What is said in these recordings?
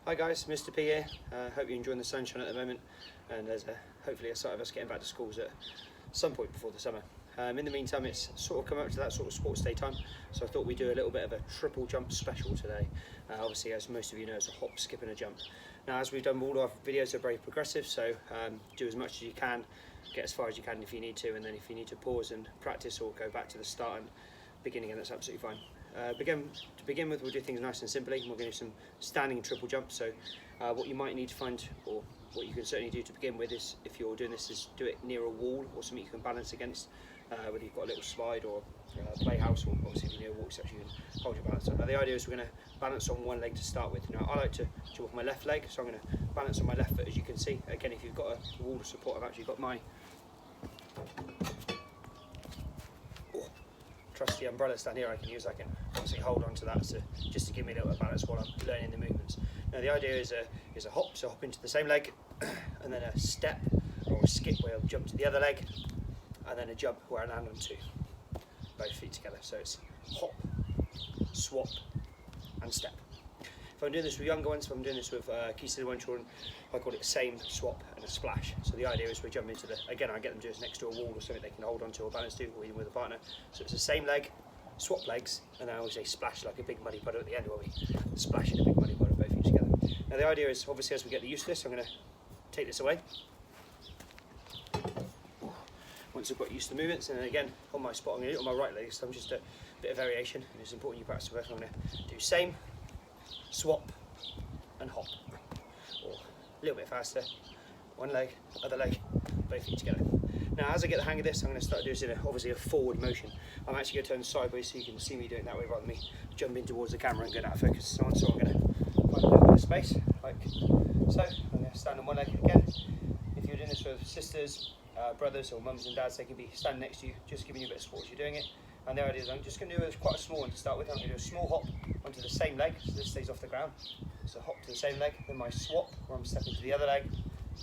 Hi guys, Mr. P here. Hope you're enjoying the sunshine at the moment, and there's hopefully a sight of us getting back to schools at some point before the summer. In the meantime, it's sort of come up to that sort of sports day time, so I thought we'd do a little bit of a triple jump special today. Obviously, as most of you know, it's a hop, skip and a jump. Now, as we've done, all our videos are very progressive, so do as much as you can, get as far as you can if you need to, and then if you need to pause and practice or go back to the start and beginning, and that's absolutely fine. To begin with, we'll do things nice and simply. We're going to do some standing triple jumps. So what you might need to find, or what you can certainly do to begin with, is if you're doing this, is do it near a wall or something you can balance against, whether you've got a little slide or playhouse, or obviously if you're near a wall, so you can hold your balance on. Now the idea is we're going to balance on one leg to start with. Now I like to jump off my left leg, so I'm going to balance on my left foot, as you can see. Again, if you've got a wall of support, I've actually got my trusty umbrella stand here I can use. I can obviously hold on to that just to give me a little bit of balance while I'm learning the movements. Now the idea is a hop, so hop into the same leg, and then a step or a skip where I'll jump to the other leg, and then a jump where I land on both feet together. So it's hop, swap and step. If I'm doing this with younger ones, if I'm doing this with key stage 1 children, I call it same, swap and a splash. So the idea is we jump into again I get them to do this next to a wall or something they can hold on to or balance to, or even with a partner. So it's the same leg, swap legs, and then I always say splash like a big muddy puddle at the end, where we splash in a big muddy puddle, both feet together. Now the idea is, obviously, as we get used to this, I'm going to take this away. Once I've got used to the movements, and then again on my spot, I'm going to do it on my right leg, so I'm just a bit of variation, and it's important you practice with. I'm going to do same, swap and hop, or a little bit faster, one leg, other leg, both feet together. Now as I get the hang of this, I'm going to start doing obviously a forward motion. I'm actually going to turn sideways so you can see me doing it that way rather than me jumping towards the camera and going out of focus and so on. So I'm going to find a little bit of space, like so. I'm going to stand on one leg again. If you're doing this with sisters, brothers or mums and dads, they can be standing next to you, just giving you a bit of support as you're doing it. And there it is. I'm just going to do quite a small one to start with. I'm going to do a small hop onto the same leg, so this stays off the ground. So hop to the same leg, then my swap, where I'm stepping to the other leg,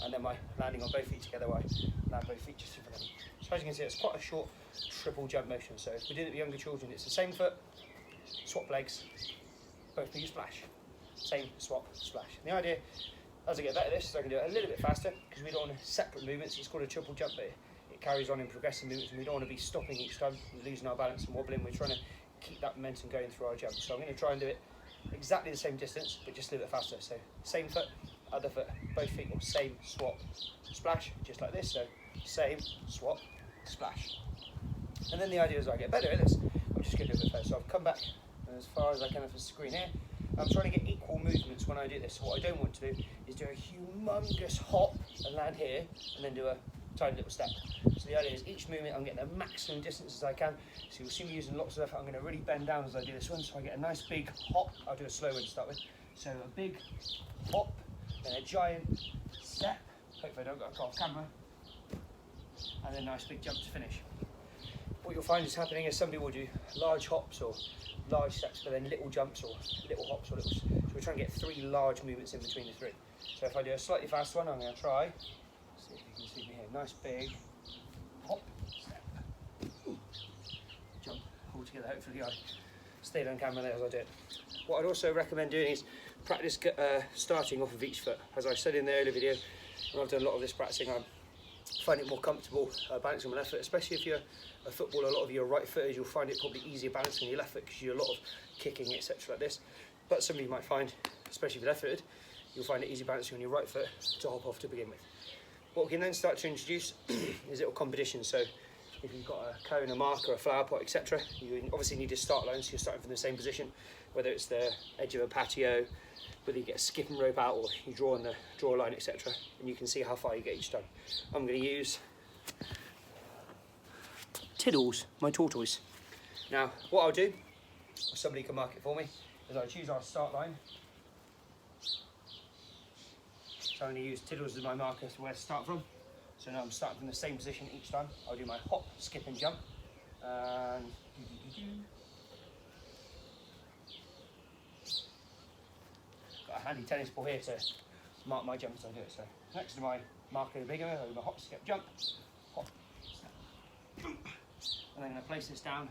and then my landing on both feet together, where I land both feet just in front of me. So as you can see, it's quite a short triple jump motion. So if we're doing it with younger children, it's the same foot, swap legs, both feet splash. Same, swap, splash. And the idea, as I get better at this, is I can do it a little bit faster, because we don't want separate movements. It's called a triple jump, but it carries on in progressive movements, and we don't want to be stopping each time, losing our balance and wobbling. We're trying to keep that momentum going through our jump. So I'm going to try and do it exactly the same distance, but just a little bit faster. So same foot, other foot, both feet, or same, swap, splash, just like this. So same, swap, splash. And then the idea is, I get better at this, I'm just going to do a bit further. So I've come back as far as I can off the screen here. I'm trying to get equal movements when I do this. So what I don't want to do is do a humongous hop and land here, and then do a tiny little step. So the idea is each movement I'm getting the maximum distance as I can. So you'll see me using lots of effort. I'm going to really bend down as I do this one, so I get a nice big hop. I'll do a slow one to start with. So a big hop, then a giant step. Hopefully I don't get off camera. And then a nice big jump to finish. What you'll find is happening is some people do large hops or large steps, but then little jumps or little hops or little. So we're trying to get 3 large movements in between the 3. So if I do a slightly faster one, I'm going to try. See if you can see me here. Nice big hop, step, jump, hold together. Hopefully I stayed on camera there as I do it. What I'd also recommend doing is practice starting off of each foot. As I said in the earlier video, when I've done a lot of this practicing, I find it more comfortable balancing on my left foot, especially if you're a footballer. A lot of your right footers, you'll find it probably easier balancing on your left foot because you do a lot of kicking, etc. like this. But some of you might find, especially if you're left footed, you'll find it easy balancing on your right foot to hop off to begin with. What we can then start to introduce is little competitions. So if you've got a cone, a marker, a flower pot, etc., you obviously need a start line, so you're starting from the same position, whether it's the edge of a patio, whether you get a skipping rope out, or you draw a line, etc., and you can see how far you get each time. I'm going to use Tiddles, my tortoise. Now, what I'll do, or somebody can mark it for me, is I'll choose our start line. So I'm going to use Tiddles as my marker to where to start from. So now I'm starting from the same position each time. I'll do my hop, skip and jump. And got a handy tennis ball here to mark my jump as I do it. So next to my marker, the bigger, I'll do my hop, skip, jump, hop, step, jump. And I'm going to place this down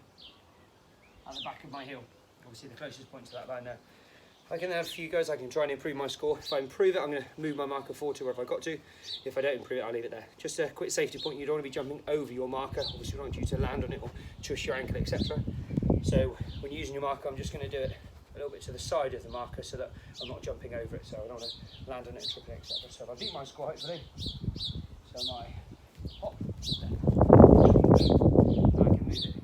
at the back of my heel. Obviously the closest point to that line there. I can have a few goes, I can try and improve my score. If I improve it, I'm going to move my marker forward to wherever I got to. If I don't improve it, I'll leave it there. Just a quick safety point, you don't want to be jumping over your marker. Obviously, you don't want you to land on it or twist your ankle, etc. So when you're using your marker, I'm just going to do it a little bit to the side of the marker so that I'm not jumping over it, so I don't want to land on it and trip it, etc. So if I beat my score, hopefully, so my hop, step, I can move it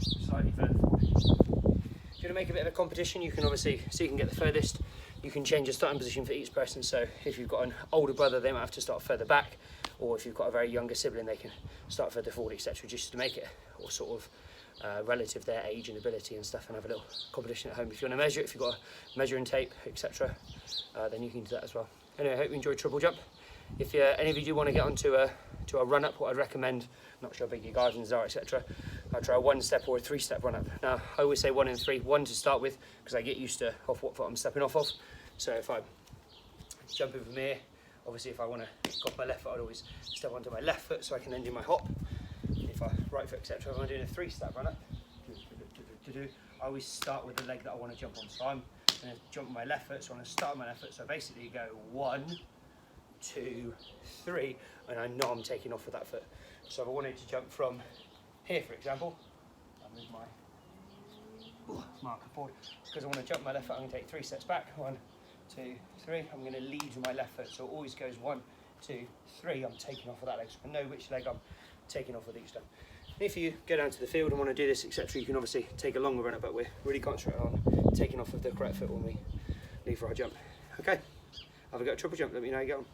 slightly further forward. If you want to make a bit of a competition, you can obviously, so you can get the furthest, you can change the starting position for each person. So if you've got an older brother, they might have to start further back, or if you've got a very younger sibling, they can start further forward, etc. Just to make it all sort of relative their age and ability and stuff, and have a little competition at home. If you want to measure it, if you've got a measuring tape, etc., then you can do that as well. Anyway, I hope you enjoyed triple jump. If any of you do want to get onto a run up, what I'd recommend, not sure how big your gardens are, etc., I'd try a 1-step or a 3-step run up. Now I always say 1 and 3, 1 to start with, because I get used to off what foot I'm stepping off of. So if I'm jumping from here, obviously if I want to go off my left foot, I'd always step onto my left foot so I can then do my hop. If I right foot, etc., if I'm doing a 3-step run up, I always start with the leg that I want to jump on. So I'm going to jump with my left foot, so I'm going to start with my left foot. So basically go 1, 2, 3, and I know I'm taking off with that foot. So if I wanted to jump from here, for example, I'll move my marker forward, because I want to jump my left foot. I'm going to take 3 steps back. 1, 2, 3. I'm going to lead with my left foot, so it always goes 1, 2, 3. I'm taking off with that leg, so I know which leg I'm taking off with each time. If you go down to the field and want to do this, etc., you can obviously take a longer run up, but we're really concentrating on taking off with the correct foot when we leave for our jump. Okay, have a go at triple jump. Let me know how you get on.